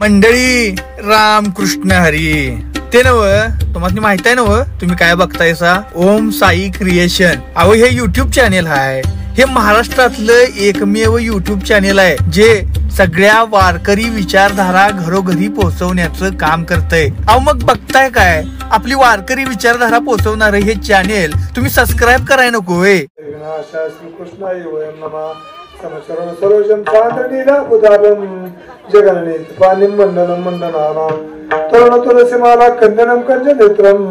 मंडळी रामकृष्ण हरी. ते नव तुम्हाला माहित आहे नव तुम्ही काय बघतायसा ओम साई क्रिएशन. अहो हे युट्यूब चॅनेल आहे. हे महाराष्ट्रातलं एकमेव युट्यूब चॅनेल आहे जे सगळ्या वारकरी विचारधारा घरोघरी पोहोचवण्याचं काम करतय. अहो मग बघताय काय आपली वारकरी विचारधारा पोहोचवणार हे चॅनेल तुम्ही सबस्क्राईब कराय नको होय. समचरण सरोजम चांदणीला उदालम जगननीत पानिम मंडनम मंडनानाम तरुण तुलसीमाला कंदनम कंजनेत्रम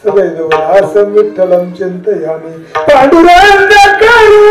सदैवहासं विठ्ठलं चिन्तयामि पांडुरंगकरू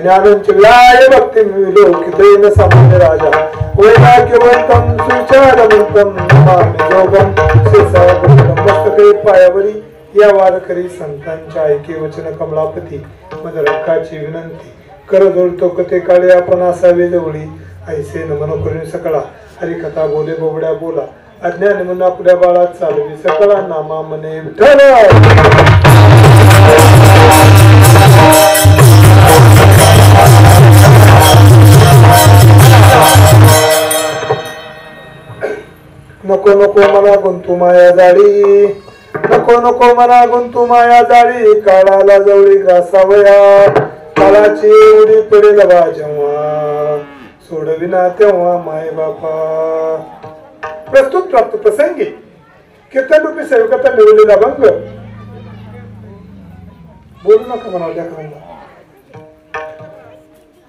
ज्ञानंचलाय भक्ति विलोकितेन समन्य राजा वैराग्यवंतं सुचारवंतं नमामि जोगं मस्तके पायावरी या वारकरी संतांच्या ऐके वचन कमलापती मदरकाची विनंती कर जोडतो कथे काळे आपण असावे जवळी ऐसे नमन करून सकळा हरिकथा बोले बोबड्या बोला अज्ञान म्हणून आपल्या बाळात चालवी सकळा नामा मने विठ्ठल. नको नको मला गुंतू माया जाळी नको नको मला गुंतू माया जाळी काळाला जवळी ग्रासावया काळाची उडी पडेल बा जेव्हा सोडविना तेव्हा माय बापा. प्रस्तुत प्राप्त प्रसंगी कीर्तन रूपी सेवकाचा निवडलेला भंग बोलू नका म्हणावं लेकरांना.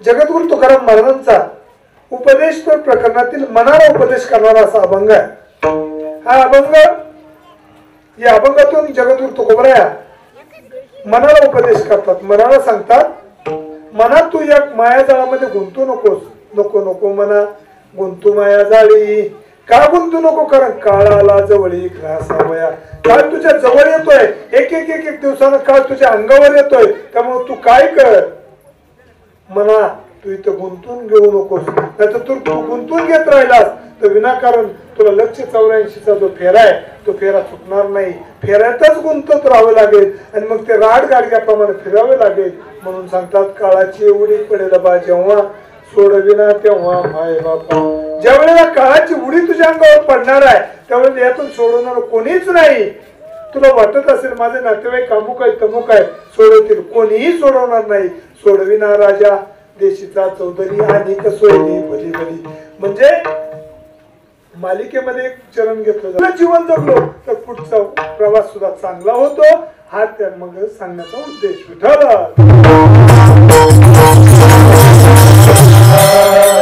जगद्गुरु तुकाराम महाराजांचा उपदेशपर प्रकरणातील मनाला उपदेश करणारा असा अभंग आहे. हा अभंग, या अभंगातून जगद्गुरु तुकोबराया मनाला उपदेश करतात. मनाला सांगतात, मना तू या मायाजाळामध्ये गुंतू नकोस. नको नको मना गुंतू माया जाळी. का गुंतू नको? कारण काळाला जवळी ग्रासावया. काळ तुझ्या जवळ येतोय, एक एक एक एक दिवसानं काळ तुझ्या अंगावर येतोय. त्यामुळे तू काय कर म्हणा, तू इथं गुंतून घेऊ नकोस. नाहीतर तू गुंतून घेत राहिलास तर विनाकारण तुला 184चा जो फेरा आहे तो फेरा चुकणार नाही. फेऱ्यातच गुंतत राहावं लागेल आणि मग ते राड गाडग्याप्रमाणे फिरावे लागेल. म्हणून सांगतात, काळाची उडी पडेल बा जेव्हा, सोडविना तेव्हा माय बापा. ज्या वेळेला काळाची उडी तुझ्या अंगावर पडणार आहे त्यावेळेला यातून सोडवणार कोणीच नाही. तुला वाटत असेल माझे नातेवाईक अमुक आहे तमुक आहे, सोडवतील, कोणीही सोडवणार नाही. सोडविना राजा देशीचा चौधरी आणि कसोयली भली भली. म्हणजे मालिकेमध्ये एक चरण घेतलं, जीवन जगलो तर पुढचा प्रवास सुद्धा चांगला होतो. हा त्या मग सांगण्याचा उद्देश. विठ्ठल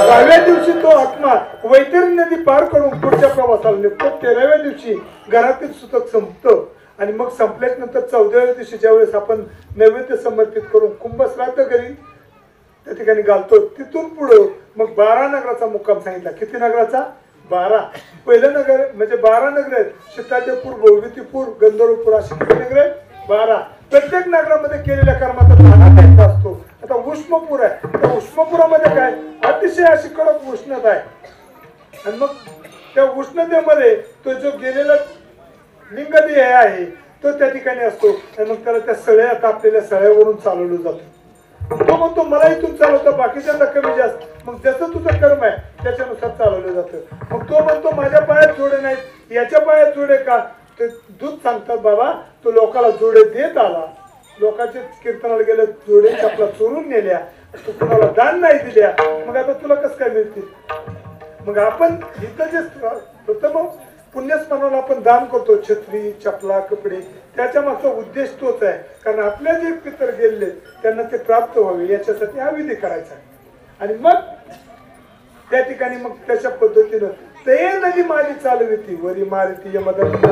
10व्या दिवशी तो आत्मा वैतरणी नदी पार करून पुढच्या प्रवासाला निघतो. 13व्या दिवशी घरातील सुतक संपतं आणि मग संपल्याच्या नंतर 14व्या दिवशी ज्यावेळेस आपण नैवेद्य समर्पित करून कुंभश्राद्ध घरी त्या ठिकाणी घालतो, तिथून पुढं मग 12 नगराचा मुक्काम सांगितला. किती नगराचा? 12. पहिलं नगर म्हणजे 12 नगर आहेत. सीतादेवपूर, भोगवतीपूर, गंधर्वपूर अशी किती नगर आहेत? 12. प्रत्येक नगरामध्ये केलेल्या कर्माचा दाना द्यायचा असतो. आता उष्मपूर आहे, त्या उष्मपुरामध्ये काय अतिशय अशी कडक उष्णता आहे आणि मग त्या उष्णतेमध्ये तो जो गेलेला लिंगदेह आहे तो त्या ठिकाणी असतो आणि मग त्याला त्या सळ्या तापलेल्या सळ्यावरून चालवलं जातं. तो म्हणतो मला इथून चालवतं, बाकीच्यांना कमी जास्त, मग ज्याचं तुझं कर्म आहे त्याच्यानुसार चालवलं जातं. मग तो म्हणतो माझ्या पायात जोडे नाहीत, याच्या पायात जोडे का? ते दूध सांगतात, बाबा तो लोकाला जोडे देत आला, लोकांचे कीर्तनाला गेले, जोडे चपला चोरून नेल्या, तू कुणाला दान नाही दिल्या, मग आता तुला कसं काय मिळतील? मग आपण इथं जे प्रथम पुण्यस्मरणाला आपण दान करतो, छत्री, चपला, कपडे, त्याच्या मागचा उद्देश तोच आहे. कारण आपल्या जे पितर गेले त्यांना ते प्राप्त व्हावे याच्यासाठी हा विधी करायचा आहे. आणि मग त्या ठिकाणी मग त्याच्या पद्धतीनं ते नदी माझी चालविती वरी मारती यमदंड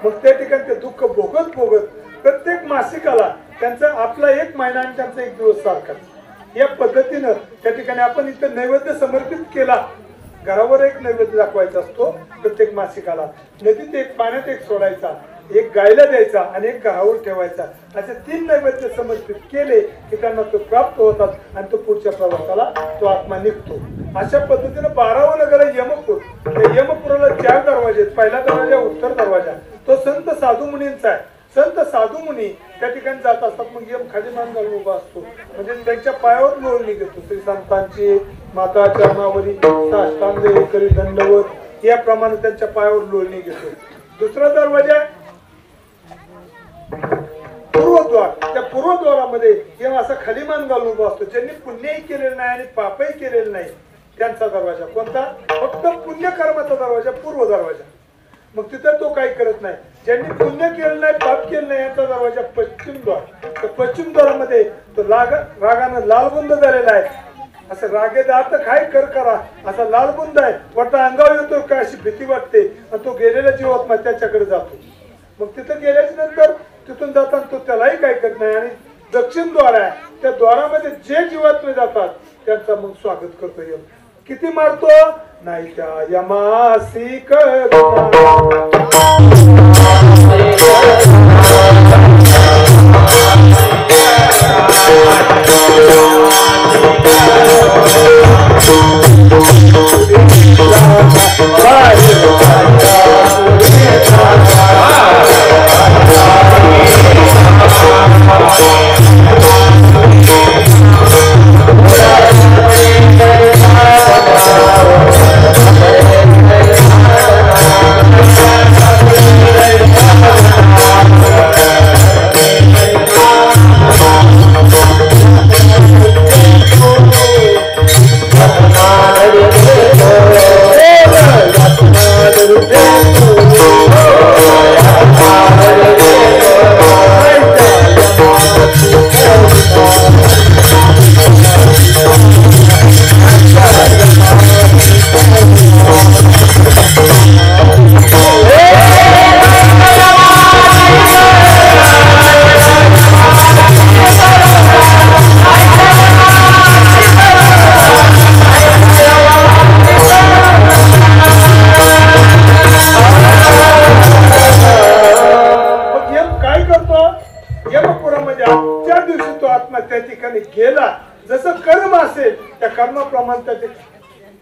मग त्या ठिकाणी ते दुःख भोगत भोगत प्रत्येक मासिकाला त्यांचा आपला 1 महिना आणि त्यांचा 1 दिवस सारखा. या पद्धतीनं त्या ठिकाणी आपण इथं नैवेद्य समर्पित केला, घरावर एक नैवेद्य दाखवायचा असतो प्रत्येक मासिकाला. नदीत 1, पाण्यात 1 सोडायचा, 1 गायला द्यायचा आणि 1 घरावर ठेवायचा. असे 3 नैवेद्य समर्पित केले की त्यांना तो प्राप्त होतात आणि तो पुढच्या प्रवासाला तो आत्मा निघतो. अशा पद्धतीने 12वं नगर आहे यमपूर. त्या यमपुराला 4 दरवाजे आहेत. पहिला दरवाजा उत्तर दरवाजा, तो संत साधू मुनींचा आहे. संत साधू मुनी त्या ठिकाणी जात असतात. मग यम खाली मान घालून उभा असतो, म्हणजे त्यांच्या पायावर लोळणी घेतो. श्री संतांची माता चरणावरी साष्टांग करी दंडवत याप्रमाणे त्यांच्या पायावर लोळणी घेतो. दुसरा दरवाजा पूर्वद्वार. त्या पूर्वद्वारामध्ये यम असा खाली मान घालून उभा असतो. ज्यांनी पुण्यही केलेलं नाही आणि पापही केलेलं नाही त्यांचा दरवाजा कोणता? फक्त पुण्यकर्माचा दरवाजा, पूर्व दरवाजा. मग तिथं तो काही करत नाही. ज्यांनी पुण्य केलं नाही, पाप केलं नाही यांचा दरवाजा पश्चिम द्वार. तर पश्चिम द्वारामध्ये तो रागानं लालबुंद झालेला आहे. असं रागेदात काय कर करा असा लालबुंद आहे. वाटतं अंगावर येतो काय अशी भीती वाटते आणि तो गेलेला जीवात्मा त्याच्याकडे जातो. मग तिथं गेल्याच्या नंतर तिथून जाताना तो त्यालाही काय करत नाही आणि दक्षिण द्वार आहे, त्या द्वारामध्ये जे जीवात्मे जातात त्यांचा मग स्वागत करतो यम. किती मारतो? नाही त्या यमासी करुणा. गेला जसं कर्म असेल त्या कर्माप्रमाणे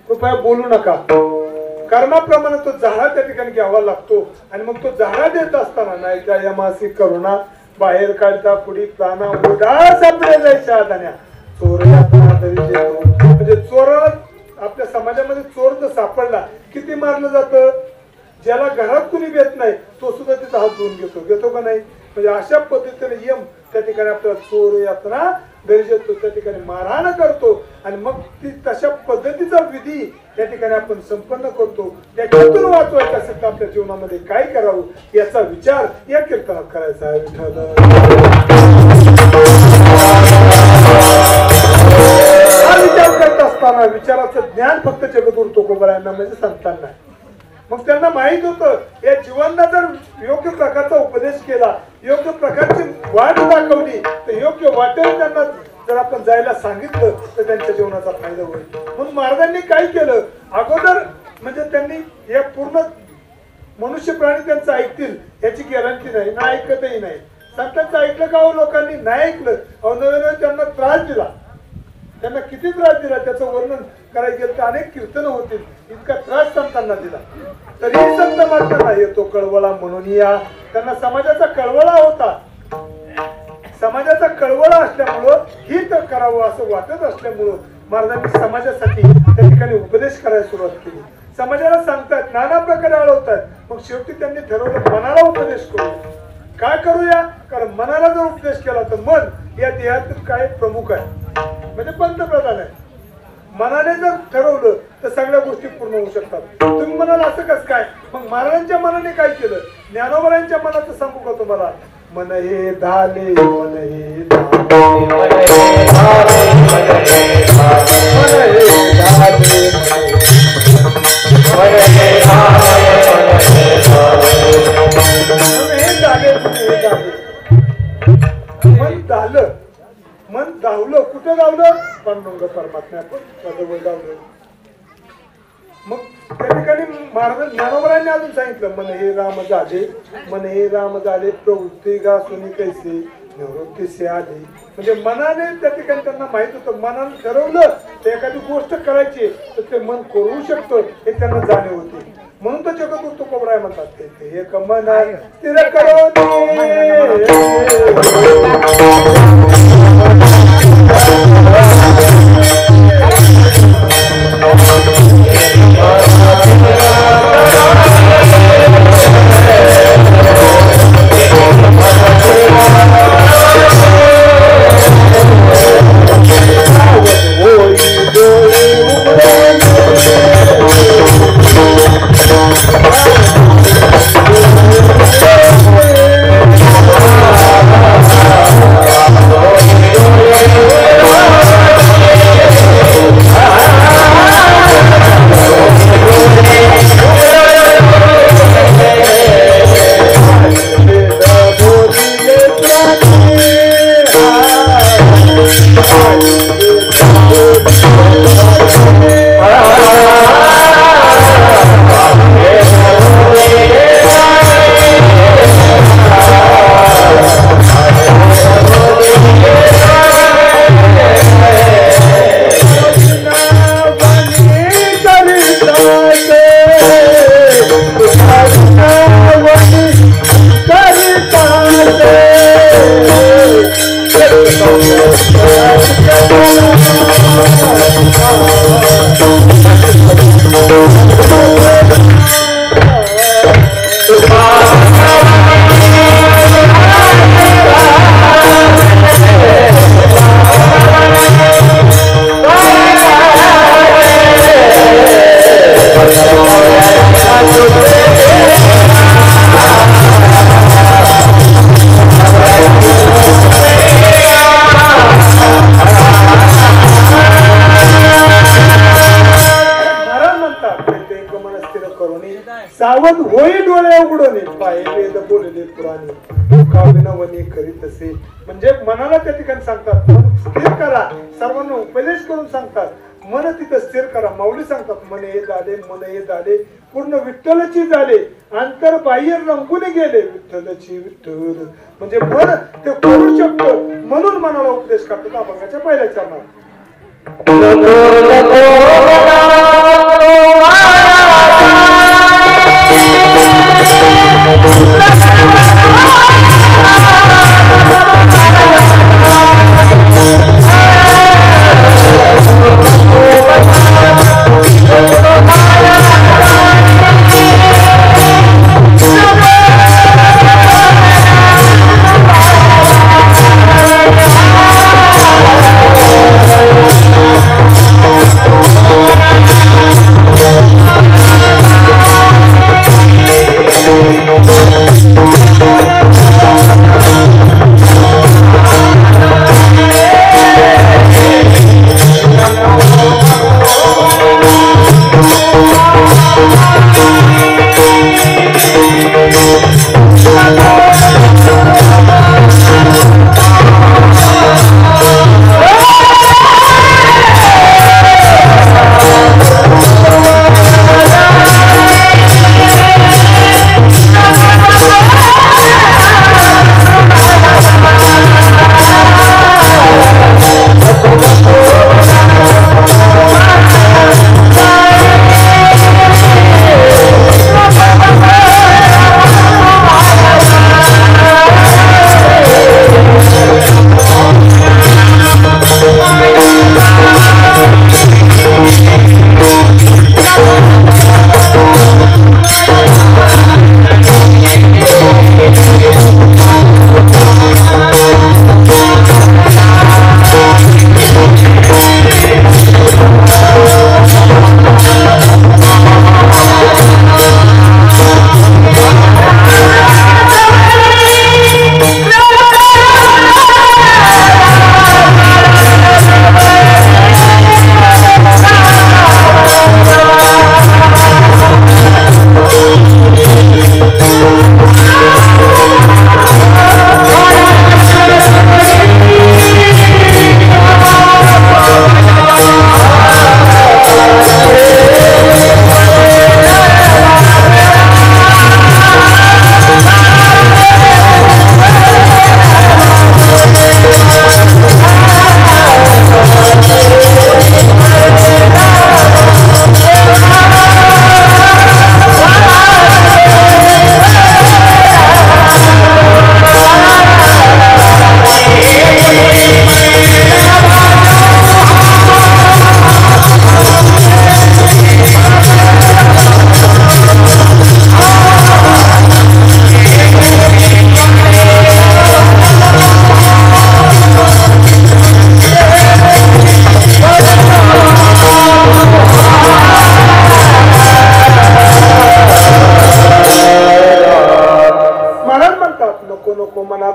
कृपया बोलू नका. कर्माप्रमाणे तो झाडा त्या ठिकाणी घ्यावा लागतो आणि मग तो झाडा देत असताना नाही त्या यमासी करुणा बाहेर काढता पुढी प्राणा उडा सापडे जायच्या दाण्या चोर देतो. म्हणजे चोराला आपल्या समाजामध्ये चोर जर सापडला किती मारलं जातं? ज्याला घरात कुणी घेत नाही तो सुद्धा तिचा हात धुवून घेतो का नाही? म्हणजे अशा पद्धतीने यम त्या ठिकाणी आपल्याला चोर यातना दर्जेतो त्या ठिकाणी मारहाण करतो आणि मग ती तशा पद्धतीचा विधी त्या ठिकाणी आपण संपन्न करतो. त्याच्यातून वाचवायचं असेल तर आपल्या जीवनामध्ये काय करावं याचा विचार या कीर्तनात करायचा आहे. हा विचार करत असताना विचाराचं ज्ञान फक्त जगद्गुरु तुकोबारायांना म्हणजे संतांना. मग त्यांना माहित होतं या जीवांना जर योग्य प्रकारचा उपदेश केला, योग्य प्रकारची वाट दाखवली तर योग्य वाटेल त्यांना जर आपण जायला सांगितलं तर त्यांच्या जीवनाचा फायदा होईल. म्हणून महाराजांनी काय केलं? अगोदर म्हणजे त्यांनी या पूर्ण मनुष्य प्राणी त्यांचं ऐकतील याची गॅरंटी नाही ना, ऐकतही नाही. संतांचं ऐकलं का हो? लोकांनी नाही ऐकलं. नव्याने त्यांना त्रास दिला. त्यांना किती त्रास दिला त्याचं वर्णन करायला गेलं तर अनेक कीर्तन होतील. इतका त्रास संतांना दिला तरीही संत मात्र येतो कळवळा म्हणून या. त्यांना समाजाचा कळवळा होता. समाजाचा कळवळा असल्यामुळं हित करावं असं वाटत असल्यामुळं महाराजांनी समाजासाठी त्या ठिकाणी उपदेश करायला सुरुवात केली. समाजाला सांगतात, नाना प्रकारे अडवतात. मग शेवटी त्यांनी ठरवलं मनाला उपदेश करू. काय करूया? कारण मनाला जर उपदेश केला तर मन या देहातील काय प्रमुख आहे म्हणजे पंतप्रधान आहे. मनाने जर ठरवलं तर सगळ्या गोष्टी पूर्ण होऊ शकतात. तुम्ही म्हणाल असं कसं काय? मग महाराजांच्या मनाने काय केलं? ज्ञानोबारांच्या मनाचं सांगू का तुम्हाला? मन हे धाले मन हे मन धालं मन धावलं. कुठं धावलं? पांडुरंग परमात्म्या जवळ धावलं. मग त्या ठिकाणी महाराज ज्ञानोबारांनी अजून सांगितलं मन हे राम झाले मन हे राम झाले प्रवृत्ती गा सुनी कैसे निवृत्ती से आले. म्हणजे मनाने त्या ठिकाणी त्यांना माहित होतं मनाने ठरवलं तर एखादी गोष्ट करायची तर ते मन करू शकतं हे त्यांना जाणीव होती. म्हणून तर जगद्गुरु तुकोबराय म्हणतात ते एक मन स्थिर करो सावध होई डोळे उघडून पाय वेद बोलले पुराणे काविनवनी करीत असे. म्हणजे मनाला त्या ठिकाणी सांगतात मन स्थिर करा, सर्वांना उपदेश करून सांगतात मन तिथं स्थिर करा. माऊली सांगतात मन हे झाले, मन हे झाले, पूर्ण विठ्ठलची झाले, अंतर बाह्य रंगून गेले विठ्ठलची विठ्ठल. म्हणजे मन ते करू शकतो म्हणून मनाला उपदेश करतात अभंगाच्या पहिल्या चरणात.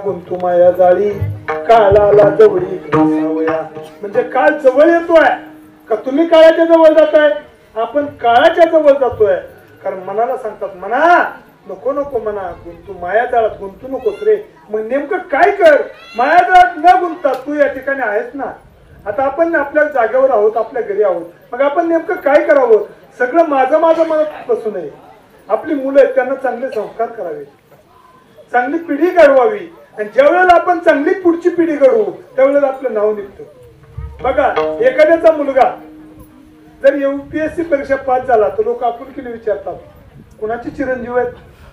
गुंतू माया जाळी काळाला जवळी सावया. म्हणजे काळ जवळ येतोय का तुम्ही काळाच्या जवळ जाताय? आपण काळाच्या जवळ जातोय. कारण मनाला सांगतात मना नको नको म्हणा गुंतू माया जाळात गुंतू नकोस रे. मग नेमकं काय कर? माया जाळात न गुंतता तू या ठिकाणी आहेस ना. आता आपण आपल्या जागेवर आहोत, आपल्या घरी आहोत. मग आपण नेमकं काय करावं? सगळं माझं माझं म्हणत बसू नये. आपली मुलं आहेत त्यांना चांगले संस्कार करावे, चांगली पिढी घडवावी. आणि ज्या वेळेला आपण चांगली पुढची पिढी घडवू त्यावेळेला आपलं नाव निघतं. बघा एखाद्याचा मुलगा जर UPSC परीक्षा पास झाला तर लोक आपुलकीने विचारतात कुणाची चिरंजीव आहेत,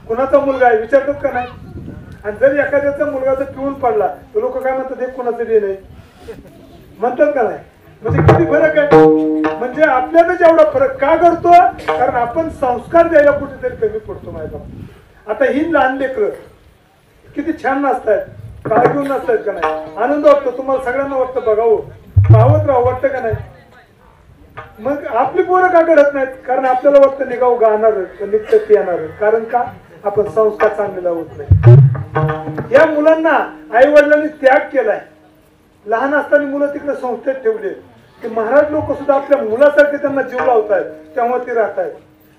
कुणाचा मुलगा आहे, विचारतात का नाही? आणि जर एखाद्याचा मुलगा जर पिऊन पडला तर लोक काय म्हणतात हे कुणाचं डे नाही म्हणतात का नाही? म्हणजे किती फरक आहे. म्हणजे आपल्याला जेवढा फरक का घडतो? कारण आपण संस्कार द्यायला कुठेतरी कमी पडतो. माहिती आता ही लहान लेकरं किती छान नाचतायत, काळ घेऊन नाचतायत का नाही? आनंद वाटतो. तुम्हाला सगळ्यांना वाटतं बघावं, पाहत राहावं वाटतं का नाही? मग आपली पोरं का घडत नाहीत? कारण आपल्याला वाटतं निघाव गाणार निघत येणार. कारण का? आपण संस्कार चांगले लावत नाही. या मुलांना आई वडिलांनी त्याग केलाय. लहान असताना मुलं तिकडे संस्थेत ठेवले. ते महाराज लोक सुद्धा आपल्या मुलासारखे त्यांना जीव लावतायत तेव्हा ते राहतायत.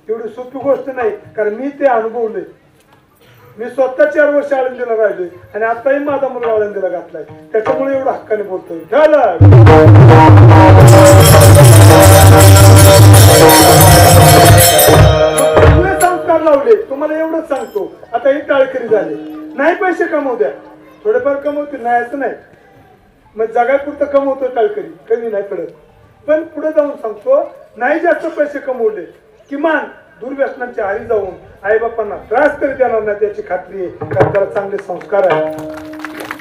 एवढी सोपी गोष्ट नाही, कारण मी ते अनुभवलंय. मी स्वतः 4 वर्ष आळंदीला राहिलोय आणि आताही माझा मुलगा आळंदीला घातलाय, त्याच्यामुळे एवढं हक्काने बोलतोय. संस्कार लावले तुम्हाला एवढंच सांगतो. आता हे टाळकरी झाले, नाही पैसे कमवू द्या, थोडेफार कमवतील, नाही असं नाही. मग जगापुरतं कमवतो टाळकरी, कमी नाही पडत. पण पुढे जाऊन सांगतो, नाही जास्त पैसे कमवले, किमान दुर्व्यसनांच्या आरी जाऊन आई बापांना त्रास तरी देणार नाही त्याची खात्री आहे, कारण त्याला चांगले संस्कार आहे.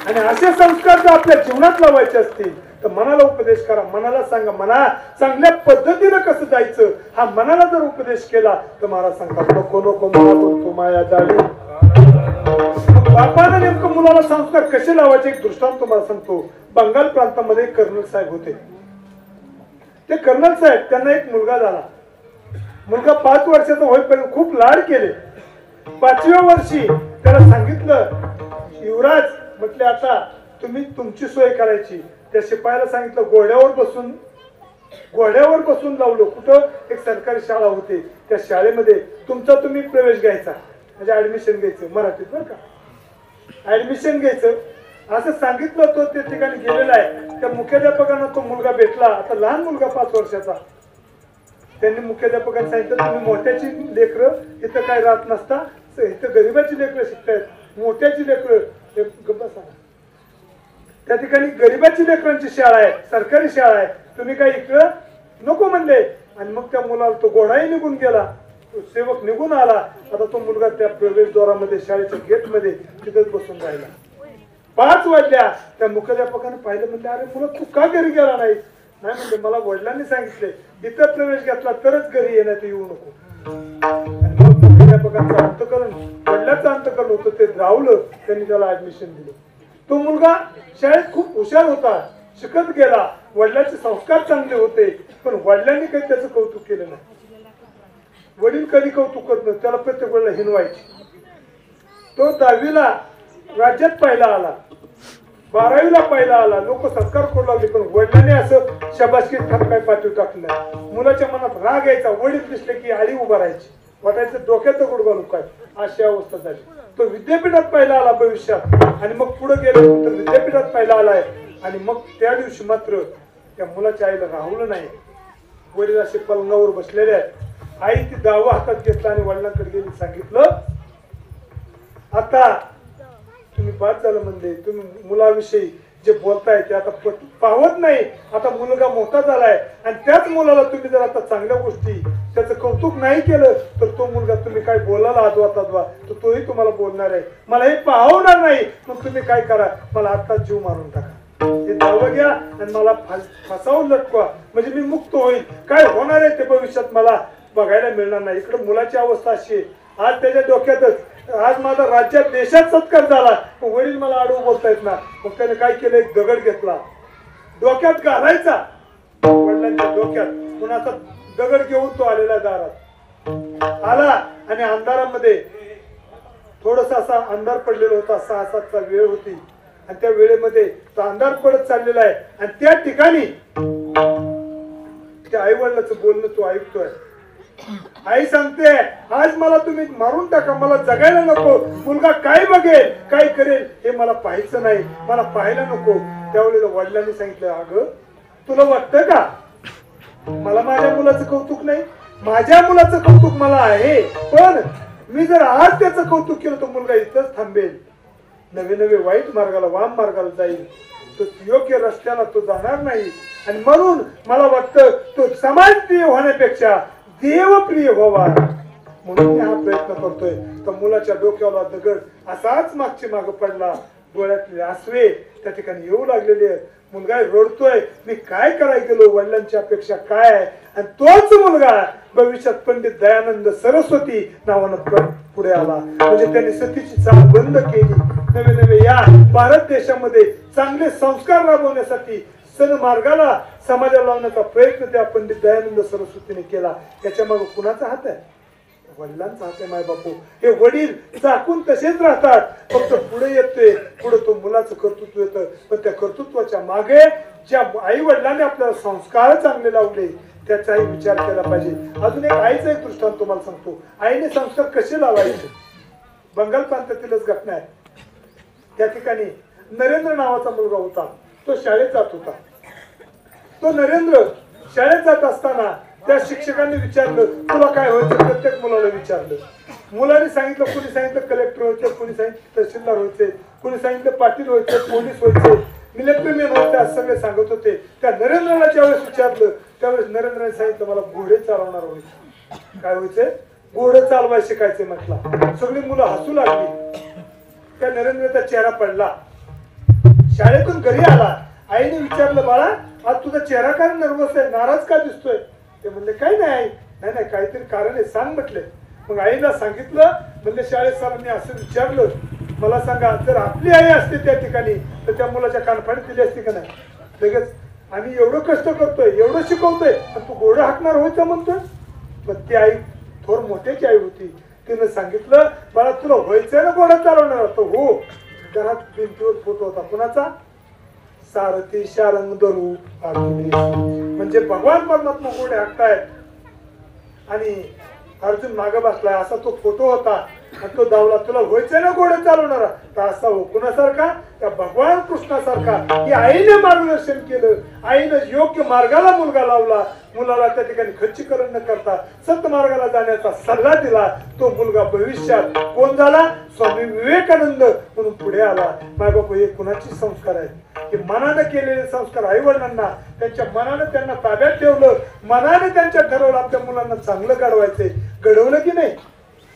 आणि असे संस्कार जर आपल्या जीवनात लावायचे असतील तर मनाला उपदेश करा, मनाला सांगा, मना चांगल्या पद्धतीनं कसं जायचं हा मनाला जर उपदेश केला तर महाराज सांगतात, नको नको मला बोलतो माया जाळी. बापानं नेमकं मुलाला संस्कार कसे लावायचे एक दृष्टांत तुम्हाला सांगतो. बंगाल प्रांतामध्ये कर्नल साहेब होते. ते कर्नल साहेब त्यांना एक मुलगा झाला. मुलगा 5 वर्षाचा होईपर्यंत खूप लाड केले. 5व्या वर्षी त्याला सांगितलं, युवराज म्हटले आता तुम्ही तुमची सोय करायची. त्या शिपायाला सांगितलं, घोड्यावर बसून लावलं. कुठं एक सरकारी शाळा होती, त्या शाळेमध्ये तुमचा तुम्ही प्रवेश घ्यायचा, म्हणजे ऍडमिशन घ्यायचं, मराठीत बरं का, ऍडमिशन घ्यायचं असं सांगितलं. तो त्या ठिकाणी गेलेला आहे. त्या मुख्याध्यापकांना तो मुलगा भेटला. आता लहान मुलगा 5 वर्षाचा. त्यांनी मुख्याध्यापकांनी सांगितलं, तुम्ही मोठ्याची लेकरं इथं काय राहत नसता, इथं गरीबाची लेकरं शिकतायत, मोठ्याची लेकरं बसा. त्या ठिकाणी गरीबाची लेकरांची शाळा आहे, सरकारी शाळा आहे, तुम्ही काय इकडं नको म्हणले. आणि मग त्या मुलाला तो घोडाही निघून गेला, तो सेवक निघून आला. आता तो मुलगा त्या प्रवेशद्वारामध्ये शाळेच्या गेटमध्ये तिथंच बसून राहिला. 5 वाजल्या. त्या मुख्याध्यापकाने पाहिलं, म्हणजे अरे मुलं तू का घरी गेला नाही? नाही म्हणजे मला वडिलांनी सांगितले इथं प्रवेश घेतला तरच घरी येण्यात येऊ नको. आणि मग मुख्याध्यापकांचं अंतकरण, वडिलांचं अंतकरण होतं ते द्रावलं. त्यांनी त्याला ऍडमिशन दिलं. तो मुलगा शाळेत खूप हुशार होता, शिकत गेला, वडिलांचे संस्कार चांगले होते, पण वडिलांनी काही त्याचं कौतुक केलं नाही. वडील कधी कौतुक करत नाही, त्याला प्रत्येक वेळेला हिनवायचे. तो 10वीला राज्यात पहिला आला, 12वीला पहिला आला, लोक सत्कार करू लागले, पण वडिलांनी असं शाबासकी काय पाठवून टाकलं. मुलाच्या मनात राग यायचा. वडील दिसले की आळी उभा राहायची, वाटायचं डोक्यात दगड घालू काय, अशी अवस्था झाली. तो विद्यापीठात पहिला आला भविष्यात, आणि मग पुढे गेलो तर विद्यापीठात पहिला आलाय. आणि मग त्या दिवशी मात्र त्या मुलाच्या आईला राहुलं नाही. वडील असे पलंगावर बसलेले आहेत. आई ती दावा हातात घेतला आणि वडिलांकडे गेली, सांगितलं, आता तुम्ही बाद झालं म्हणले, तुम्ही मुलाविषयी जे बोलताय ते आता पाहत नाही. आता मुलगा मोठा झालाय आणि त्याच मुलाला तुम्ही जर आता चांगल्या गोष्टी त्याचं कौतुक नाही केलं तर तो मुलगा तुम्ही काय बोलायला आजवा तर तोही तुम्हाला बोलणार आहे. मला हे पाहवणार नाही. मग तुम्ही काय करा, मला आत्ताच जीव मारून टाका, हे दावं घ्या आणि मला फसावून लटकवा, म्हणजे मी मुक्त होईल. काय होणार आहे ते भविष्यात मला बघायला मिळणार नाही. इकडे मुलाची अवस्था अशी आहे, आज त्याच्या डोक्यातच, आज माझा राज्यात देशात सत्कार झाला, वडील मला आडवं बोलतायत ना. मग त्याने काय केलं, एक दगड घेतला, डोक्यात घालायचा, वडिलांच्या डोक्यात. कुणाचा दगड घेऊन तो आलेला दारात आला आणि अंधारामध्ये थोडासा असा अंधार पडलेला होता. 6-7चा वेळ होती आणि त्या वेळेमध्ये तो अंधार पडत चाललेला आहे. आणि त्या ठिकाणी त्या आई वडिलांचं बोलणं तो ऐकतोय. आई सांगते, आज मला तुम्ही मारून टाका, मला जगायला नको. मुलगा काय बघेल, काय करेल हे मला पाहायचं नाही, मला पाहायला नको. त्यावेळेला वडिलांनी सांगितलं, अगं तुला वाटतं का मला माझ्या मुलाचं कौतुक नाही? माझ्या मुलाचं कौतुक मला आहे, पण मी जर आज त्याचं कौतुक केलं तर मुलगा इथंच थांबेल, नवे नवे वाईट मार्गाला, वाम मार्गाला जाईल, तो योग्य रस्त्याला तो जाणार नाही. आणि म्हणून मला वाटतं तो समाजप्रिय होण्यापेक्षा देवप्रिय व्हावा, म्हणून मी हा प्रयत्न करतोय. तर मुलाच्या डोक्याला दगड असाच मागची माग पडला, डोळ्यातले आसवे त्या ठिकाणी येऊ लागलेले. मुलगा रडतोय, मी काय करायला गेलो, वडिलांची अपेक्षा काय आहे. आणि तोच मुलगा भविष्यात पंडित दयानंद सरस्वती नावानं पुढे आला. म्हणजे त्यांनी सतीची चाल बंद केली. नवे नवे या भारत देशामध्ये चांगले संस्कार राबवण्यासाठी सन्मार्गाला समाजाला लावण्याचा प्रयत्न त्या पंडित दयानंद सरस्वतीने केला. त्याच्या मागे कुणाचा हात आहे? वडिलांचा हात आहे. माय बापू हे वडील चाकून तसेच राहतात, फक्त पुढे येतोय, पुढे तो मुलाचं कर्तृत्व येतं. पण त्या कर्तृत्वाच्या मागे ज्या आई वडिलांनी आपल्याला संस्कार चांगले लावले, त्याचाही विचार केला पाहिजे. अजून एक आईचा एक दृष्टांत तुम्हाला सांगतो. आईने संस्कार कसे लावायचे. बंगाल प्रांतातीलच घटना आहे. त्या ठिकाणी नरेंद्र नावाचा मुलगा होता. तो शाळेत जात होता. तो नरेंद्र शाळेत जात असताना त्या शिक्षकांनी विचारलं तुला काय व्हायचं. प्रत्येक मुलाला विचारलं. मुलाने सांगितलं, कोणी सांगितलं कलेक्टर व्हायचे, कोणी सांगितलं तहसीलदार व्हायचे, कोणी सांगितलं पाटील व्हायचे, पोलीस व्हायचे, मिलिटरी मॅन व्हायचे, असं सगळे सांगत होते. त्या नरेंद्रला ज्यावेळेस विचारलं त्यावेळेस नरेंद्रने सांगितलं मला घोडे चालवणार व्हायचे. काय व्हायचे. घोडे चालवाय शिकायचे म्हटलं. सगळी मुलं हसू लागली. त्या नरेंद्रचा चेहरा पडला. शाळेतून घरी आला. आईने विचारलं बाळा आज तुझा चेहरा काय नर्वस आहे, नाराज का दिसतोय. ते म्हणले काही नाही. नाही नाही काहीतरी कारण आहे सांग म्हटले. मग आईला सांगितलं. म्हणले शाळेत सरांनी असं विचारलं मला सांगा जर आपली आई असते त्या ठिकाणी तर त्या मुलाच्या कानफाडीत दिली असती का नाही. लगेच आम्ही एवढं कष्ट करतोय एवढं शिकवतोय पण तू घोडं हाकणार व्हायचं म्हणतोय. पण ती आई थोर मोठ्याची आई होती. तिनं सांगितलं बाळा तुला व्हायचंय ना घोडा चालवणार. तो हो. घरात भिंतीवर फोटो होता. कुणाचा. सारथी शारंग धरू म्हणजे भगवान परमात्मा घोडे हाकतायत आणि अर्जुन मागे बसलाय असा तो फोटो होता. आणि तो धावला. तुला व्हायचंय ना घोडे चालवणारा तर असा हो. कुणासारखा. त्या भगवान कृष्णासारखा. की आईने मार्गदर्शन केलं. आईने योग्य मार्गाला मुलगा लावला. मुलाला त्या ठिकाणी खच्चीकरण न करता सत्य मार्गाला जाण्याचा सल्ला दिला. तो मुलगा भविष्यात कोण झाला. स्वामी विवेकानंद म्हणून पुढे आला. माय बापू हे कुणाचे संस्कार आहेत. हे मनाने केलेले संस्कार आई वडिलांना त्यांच्या मनाने त्यांना ताब्यात ठेवलं. मनाने त्यांच्या ठरवलं आपल्या मुलांना चांगलं घडवायचंय. घडवलं की नाही.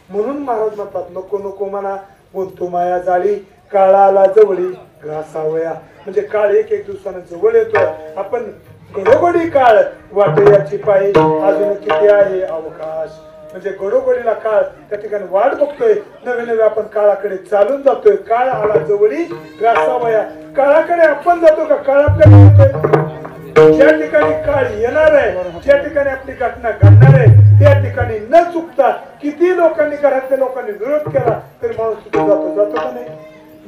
म्हणून महाराज म्हणतात नको नको म्हणा बोलतो माया जाळी काळा आला जवळी घासावया. म्हणजे काळ एक एक दिवसानं जवळ येतो. आपण घडोघडी काळ वाट याची पायी अजून किती आहे अवकाश. म्हणजे घडोघडीला काळ त्या ठिकाणी वाट बघतोय. नवे नवे आपण काळाकडे चालून जातोय. काळ आला जवळी घासावया. काळाकडे आपण जातो का काळ आपल्याकडे येतोय. ज्या ठिकाणी काळ येणार आहे ज्या ठिकाणी आपली घटना घडणार आहे त्या ठिकाणी न चुकता किती लोकांनी घरातल्या लोकांनी विरोध केला तरी माणूस तिथे जातो का नाही.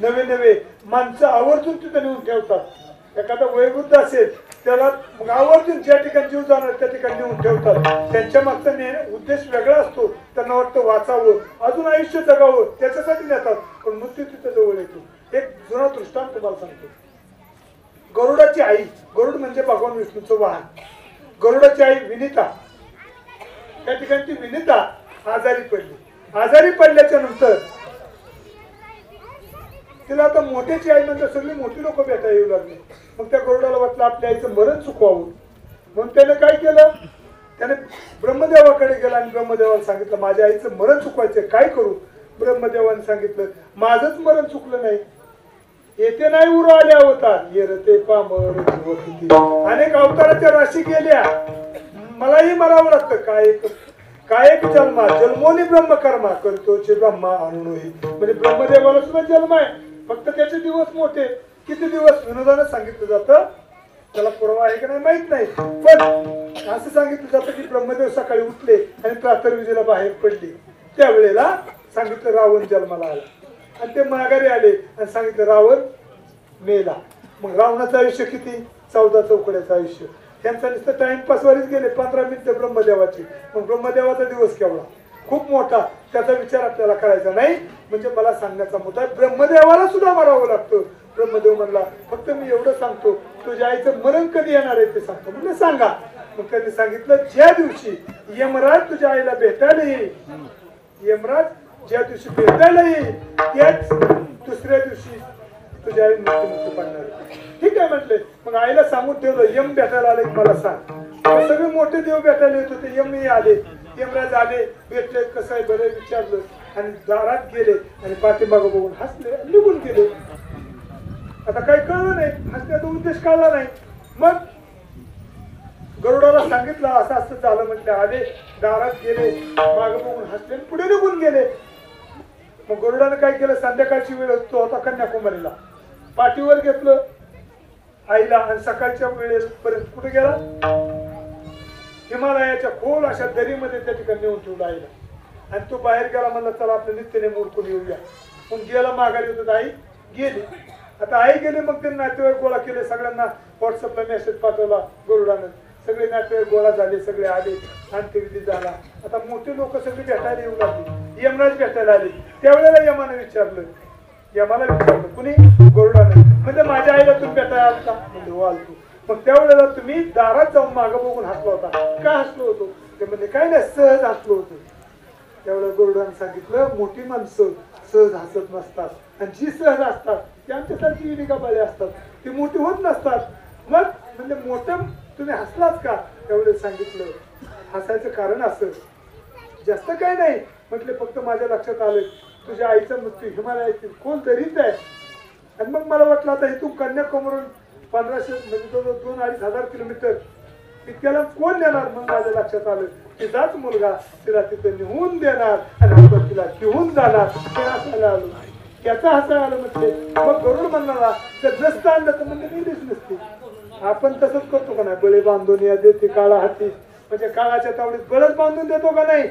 नवे नवे माणसं आवर्जून तिथे नेऊन ठेवतात. एखादा वयोवृद्ध असेल त्याला आवर्जून ज्या ठिकाणी जीव जाणार त्या ठिकाणी नेऊन ठेवतात. त्यांच्या मागचा उद्देश वेगळा असतो. त्यांना वाटतं वाचावं अजून आयुष्य जगावं त्याच्यासाठी नेतात. पण मृत्यू तिथे जवळ येतो. एक जुना दृष्टांत तुम्हाला सांगतो. गरुडाची आई. गरुड म्हणजे भगवान विष्णूचं वाहन. गरुडाची आई विनिता. त्या ठिकाणी ती विनिता आजारी पडली. आजारी पडल्याच्या नंतर तिला आता मोठ्याची आई नंतर सगळी मोठी लोक भेटायला येऊ लागली. मग त्या गरुडाला वाटलं आपल्या आईचं मरण चुकवावं म्हणून त्याने काय केलं. त्याने ब्रह्मदेवाकडे गेला आणि ब्रह्मदेवाला सांगितलं माझ्या आईचं मरण चुकवायचं काय करू. ब्रह्मदेवाने सांगितलं माझंच मरण चुकलं नाही. येथे नाही उरू आले अवतार येरते पामर अनेक अवताराच्या राशी गेल्या. मलाही मरावं लागतं. काय एक जन्मा जन्मोनी ब्रह्मकर्मा करतोचे ब्रह्मा अनुनोही. म्हणजे ब्रह्मदेवाला सुद्धा जन्म आहे फक्त त्याचे दिवस मोठे. किती दिवस विनोदानं सांगितलं जातं. त्याला पुरावा आहे की नाही माहित नाही. पण असं सांगितलं जातं की ब्रह्मदेव सकाळी उठले आणि प्रातर्विजेला बाहेर पडले. त्यावेळेला सांगितलं रावण जन्माला आला आणि ते माघारी आले आणि सांगितलं रावण मेला. मग रावणाचं आयुष्य किती 14 चौकड्याचं आयुष्य. त्यांचा नुसतं टाइमपास वरच गेले 15 मिनिटं ब्रह्मदेवाची. मग ब्रह्मदेवाचा दिवस केवढा खूप मोठा. त्याचा विचार आपल्याला करायचा नाही. म्हणजे मला सांगण्याचा मुद्दा ब्रह्मदेवाला सुद्धा मरावं लागतं. ब्रह्मदेव म्हणला फक्त मी एवढं सांगतो तुझ्या आईचं मरण कधी येणार आहे ते सांगतो. म्हणजे सांगा. मग त्यांनी सांगितलं ज्या दिवशी यमराज तुझ्या आईला भेटायला येईल. यमराज ज्या दिवशी भेटायला येईल त्याच दुसऱ्या दिवशी तुझ्या आई मृत्यू पडणार. ठीक आहे म्हटले. मग आईला सांगून ठेवलं यम भेटायला आले मला सांग. सगळे मोठे देव भेटायला येत होते. यमही आले. यमराज आले भेटले कसं आहे बरं विचारलं आणि दारात गेले आणि पाठीमागं बघून हसले निघून गेले. आता काही कळलं नाही. हसण्याचा उद्देश कळला नाही. मग गरुडाला सांगितलं असं असं झालं म्हटलं. आले दारात गेले मागं बघून हसले पुढे निघून गेले. मग गरुडाने काय केलं संध्याकाळची वेळ तो होता कन्याकुमारीला. पाठीवर घेतलं आईला आणि सकाळच्या वेळेपर्यंत कुठे गेला हिमालयाच्या खोल अशा दरीमध्ये त्या ठिकाणी नेऊन ठेवला आईला. आणि तो बाहेर गेला म्हणला चला आपल्या नित्यने मोडकून येऊया. मग गेला माघारी होत आई गेली. आता आई गेली. मग त्यांनी नातेवाईक गोळा केले. सगळ्यांना व्हॉट्सअपला मेसेज पाठवला गरुडानं सगळे नाते गोळा झाले, सगळे आले, अंत्यविधी झाला. आता मोठी लोक सगळी भेटायला येऊ लागली, यमराज भेटायला आले. त्यावेळेला यमाला विचारलं कुणी? गरुडाने. म्हणजे माझ्या आईला तुम्ही भेटायला आल का? म्हणजे हो आलतो. मग त्यावेळेला तुम्ही दारात जाऊन मागं बघून हसलो होता का? हसलो होतो. ते म्हणजे काय नाही, सहज हसलो होतो. त्यावेळेला गरुडाने सांगितलं मोठी माणसं सहज हसत नसतात, आणि जी सहज असतात ती आमच्यासारखी विकाबाळी असतात, ती मोठी होत नसतात. मग म्हणजे मोठं तुम्ही हसलाच का? त्यावेळेला सांगितलं हसायचं कारण असं, जास्त काय नाही. म्हटले फक्त माझ्या लक्षात आलं तुझ्या आईचा मृत्यू हिमालयातील खोल दरीत आहे. आणि मग मला वाटलं आता इथून कन्याकुमारीहून 1500 म्हणजे 2-2,500 किलोमीटर इतक्याला कोण देणार? मग माझ्या लक्षात आलं तिचाच मुलगा तिला तिथे निघून देणार आणि आपण तिला घेऊन जाणार. ते हसायला आलो, याचा हसायला आलं. म्हटले मग गरुड म्हणणारा जर नसतं आणलं तर म्हणजे नेलीच नसती. आपण तसंच करतो का नाही? बळे बांधून या देते काळा हाती, म्हणजे काळाच्या तावडीत बळच बांधून देतो का नाही?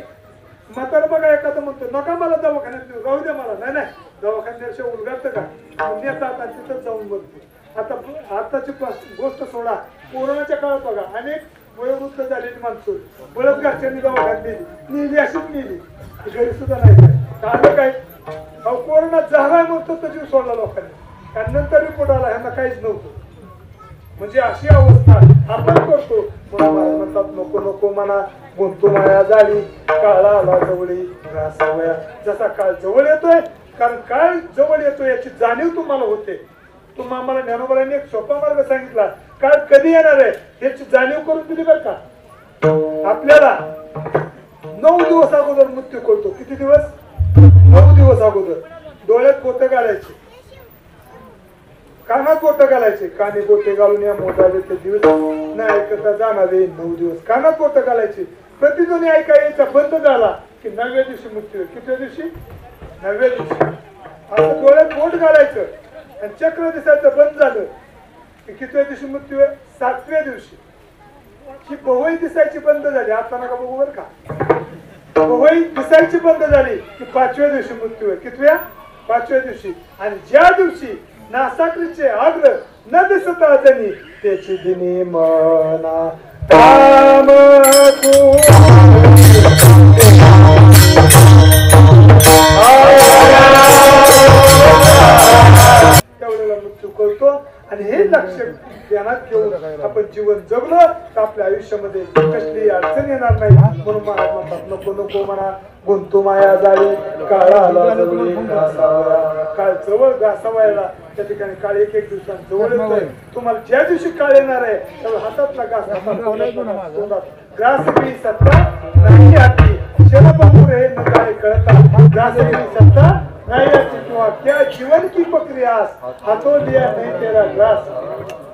म्हातारा बघा एखादं म्हणतो नका मला दवाखान्यात राहू द्या मला. नाही दवाखान्याशिवाय उलगाडतं का? नेतात आणि तिथंच जाऊन बोलतो. आताची गोष्ट सोडा, कोरोनाच्या काळात बघा अनेक वयोवृद्ध झालेली माणसं बळच घरच्यांनी दवाखान्यात नेली अशीच नेली, घरी सुद्धा नाही. कारण काय कोरोना झालाय म्हणतो तर जीव सोडला लोकांनी, त्यानंतर रिपोर्ट आला ह्यांना काहीच नव्हतं. म्हणजे अशी अवस्था आपण करतो. म्हणतात नको नको म्हणा, गुंतू माया झाली, काळा आला जवळी घासावया. जसा काळ जवळ येतोय, कारण काळ जवळ येतोय याची जाणीव तुम्हाला होते. तुम्हाला आम्हाला ज्ञानोबांनी एक सोपा मार्ग सांगितला, काळ कधी येणार आहे याची जाणीव करून दिली बरं का. आपल्याला 9 दिवस अगोदर मृत्यू कळतो. किती दिवस? 9 दिवस अगोदर. डोळ्यात बोट घालायचे, कानात बोट घालायचे, कानी बोटे घालून या मोठाले ते दिवस नाही ऐकता जाणारे. 9 दिवस कानात बोट घालायचे. प्रतिध्वनी ऐका यायचा बंद झाला की 9व्या दिवशी मृत्यू. कितव्या दिवशी? 9व्या दिवशी. असं डोळ्यात बोट घालायचं आणि चक्र दिसायचं बंद झालं की कितव्या दिवशी मृत्यू आहे? 7व्या दिवशी. ही भवई दिसायची बंद झाली. आता नका बघू बर का. भवई दिसायची बंद झाली की 5व्या दिवशी मृत्यू आहे. कितव्या? 5व्या दिवशी. आणि ज्या दिवशी नासाक्रीचे आग्र न दिसता जनी त्याची दिनी मना काम त्यावेळेला मृत्यू करतो. आणि हे लक्ष ध्यानात घेऊन आपण जीवन जगलं तर आपल्या आयुष्यामध्ये कसली अडचण येणार नाही. म्हणून महाराज म्हणतात नको नको म्हणा, गुंतू माया झाली, काळा आला जवळ घासावया. काळ जवळ घासावयाला त्या ठिकाणी काळ एक एक दिवसांत जवळ येतोय. तुम्हाला ज्या दिवशी काळ येणार आहे त्यावेळी हातातला घास ग्रास बी सत्ता नाही हाती शरभंगुर हे न काय कळता. ग्रास बी सत्ता नाही याची किंवा क्या जीवन की प्रक्रियास हातो लिया नाही तेरा ग्रास.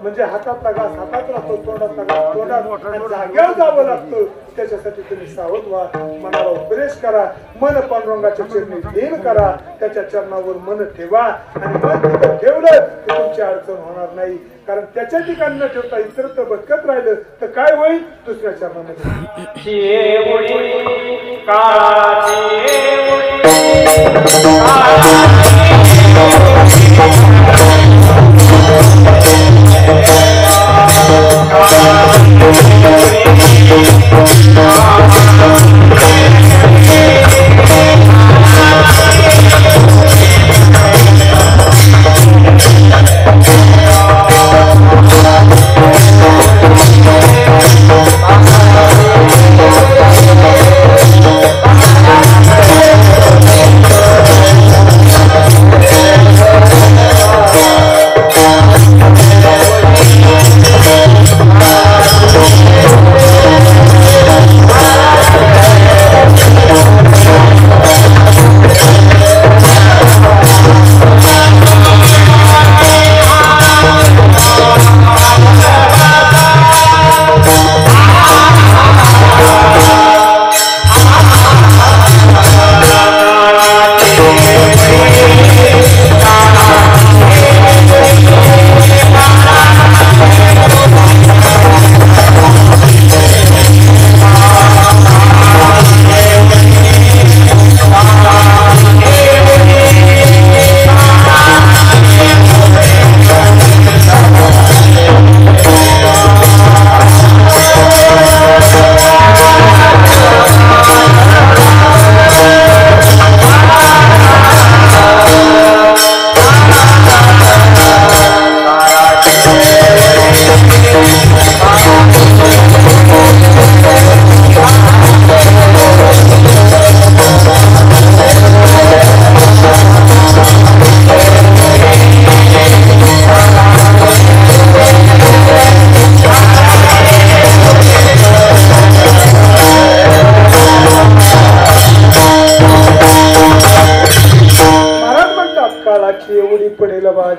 म्हणजे हातातला घास हातात राहतो, तोंडातला घास तोंडात, आणि जाग्यावर जावं लागतं. त्याच्यासाठी तुम्ही सावध व्हा, मनाला उपदेश करा, मन पांडुरंगाच्या चरणी लीन करा, त्याच्या चरणावर मन ठेवा. आणि मन तिथं ठेवलं तर तुमची अडचण होणार नाही. कारण त्याच्या ठिकाणी न ठेवता इतरत्र भटकत राहिलं तर काय होईल? दुसऱ्या चरणामध्ये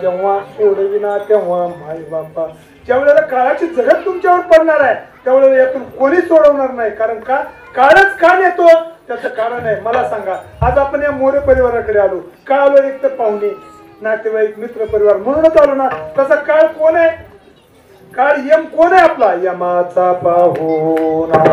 जेव्हा सोडविना तेव्हा माय बापा. ज्या वेळेला काळाची झडप तुमच्यावर पडणार आहे त्यावेळेला यातून कोणी सोडवणार नाही. कारण का काळच का नेतो त्याचं कारण आहे. मला सांगा, आज आपण या मोरे परिवाराकडे आलो. का आलो? एक तर पाहुणे, नातेवाईक, मित्र परिवार म्हणूनच आलो ना. तसा काळ कोण आहे? काळ यम कोण आहे आपला? यमाचा पाहुणा.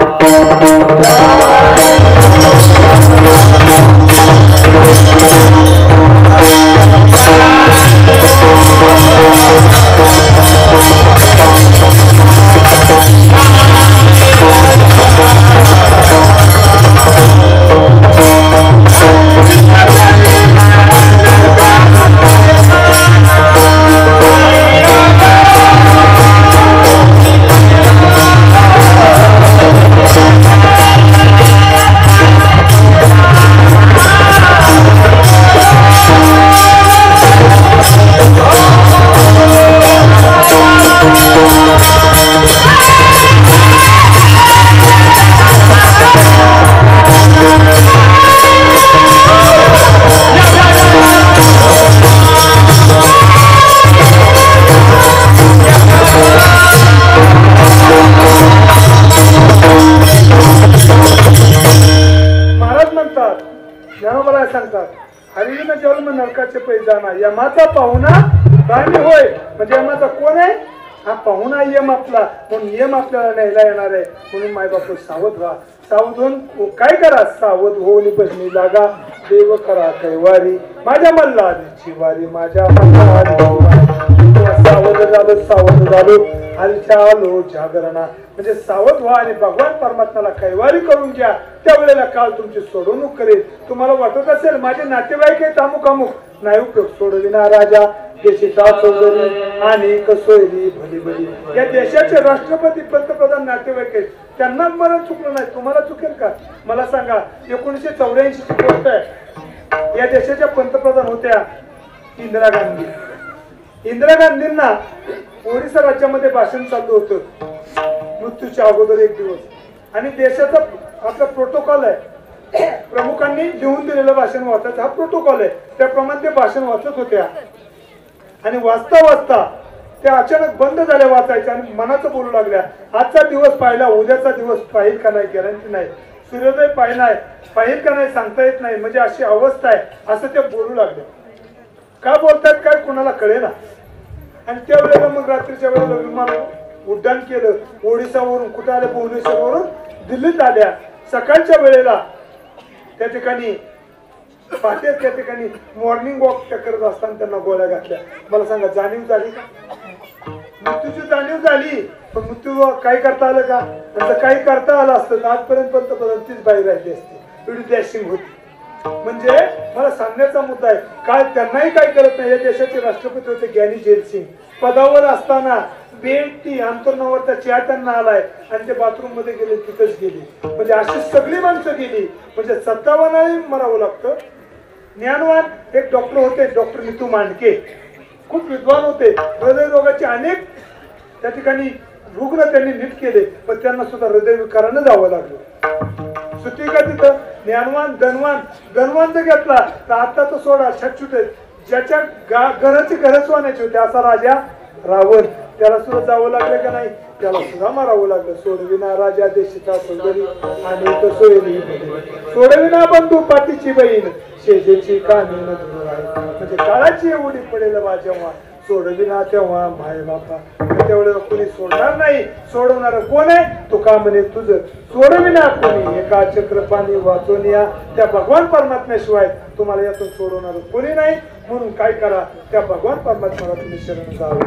सांगतात हरिण जन्म नरकाचे पै जाना यमाचा पाहुणा प्राणी होय. म्हणजे यमाचा कोण आहे? हा पाहुणा यम आपला. म्हणून यम आपल्याला न्यायला येणार आहे. म्हणून मायबाप सावध व्हा. सावध होऊन काय करा? सावध होऊन बसणी जागा देव करा कैवारी माझ्या मल्हारीची वारी माझ्या सावध झालो हलच्या आलो जागरणा. म्हणजे सावध व्हा आणि भगवान परमात्म्याला कैवारी करून घ्या. त्यावेळेला काळ तुमची सोडवणूक करेल. तुम्हाला वाटत असेल माझे नातेवाईक आहेत अमुक अमुक, नाही उपयोग. सोडविना राजा देशीचा चौधरी आणि कसोयरी भली भली. या देशाचे राष्ट्रपती पंतप्रधान नातेवाईक आहेत. त्यांना मरण चुकलं नाही, तुम्हाला चुकेल का? मला सांगा, 1984 ची गोष्ट आहे. या देशाच्या पंतप्रधान होत्या इंदिरा गांधी. इंदिरा गांधींना ओडिसा राज्यामध्ये भाषण चालू होतं मृत्यूच्या अगोदर एक दिवस. आणि देशाचा आपला प्रोटोकॉल आहे, प्रमुखांनी लिहून दिलेलं भाषण वाचायचं हा प्रोटोकॉल आहे. त्याप्रमाणे ते भाषण वाचत होत्या. आणि वाचता वाचता त्या अचानक बंद झाल्या वाचायच्या आणि मनाचं बोलू लागल्या. आजचा दिवस पाहिला, उद्याचा दिवस पाहिल का नाही गॅरंटी नाही. सूर्योदय पाहिल का नाही सांगता येत नाही. म्हणजे अशी अवस्था आहे असं ते बोलू लागले. का बोलतात काय कुणाला कळेना. आणि त्यावेळेला मग रात्रीच्या वेळेला विमान उड्डाण केलं. ओडिसावरून कुठं आल्या? भुवनेश्वरवरून दिल्लीत आल्या. सकाळच्या वेळेला त्या ठिकाणी पहाटेच त्या ठिकाणी मॉर्निंग वॉक करत असताना त्यांना गोळ्या घातल्या. मला सांगा, जाणीव झाली का? मृत्यूची जाणीव झाली, पण मृत्यू काही करता आलं का? जर काही करता आलं असतं आजपर्यंत पंतप्रधान तीच बाई राहिली असते. एवढी डॅशिंग होती. म्हणजे मला सांगण्याचा मुद्दा आहे, काय त्यांनाही काय करत नाही. या देशाचे राष्ट्रपती होते ज्ञानी जैल सिंग. पदावर असताना बेटी अंतरनावरचा चहा त्यांना आलाय आणि ते बाथरूम मध्ये गेले, तिथंच गेली. म्हणजे अशी सगळी माणसं गेली. म्हणजे सत्तावन्नाही मरावं लागतं. ज्ञानवान एक डॉक्टर होते, डॉक्टर नितू मांडके, खूप विद्वान होते. हृदयरोगाचे अनेक त्या ठिकाणी रुग्ण त्यांनी नीट केले, पण त्यांना सुद्धा हृदयविकारानं जावं लागलं. सुट्टी का तिथं? ज्ञानवान धनवान जर घेतला तर आता तो सोडा छटछुट. ज्याच्या घराची घरच वाण्याची होते असा राजा रावण, त्याला सुद्धा जावं लागलं का नाही? त्याला सुद्धा मारावं लागलं. सोडविना राजा देशीचा चौधरी आणि कसोयरी सोडविना बंधू पाठीची बहीण शेजेची कामी न दूर आहे. म्हणजे काळाची एवढी पडेल बा जेव्हा सोडविना तेव्हा भाई बापा. त्यावेळेला कोणी सोडणार नाही. सोडवणार कोण आहे? तो का म्हणे तुझं सोडविना कोणी एका चक्रपाणी वाचून या. त्या भगवान परमात्म्याशिवाय तुम्हाला यातून सोडवणार कोणी नाही. म्हणून काय करा? त्या भगवान परमात्म्याला तुम्ही शरण जावं.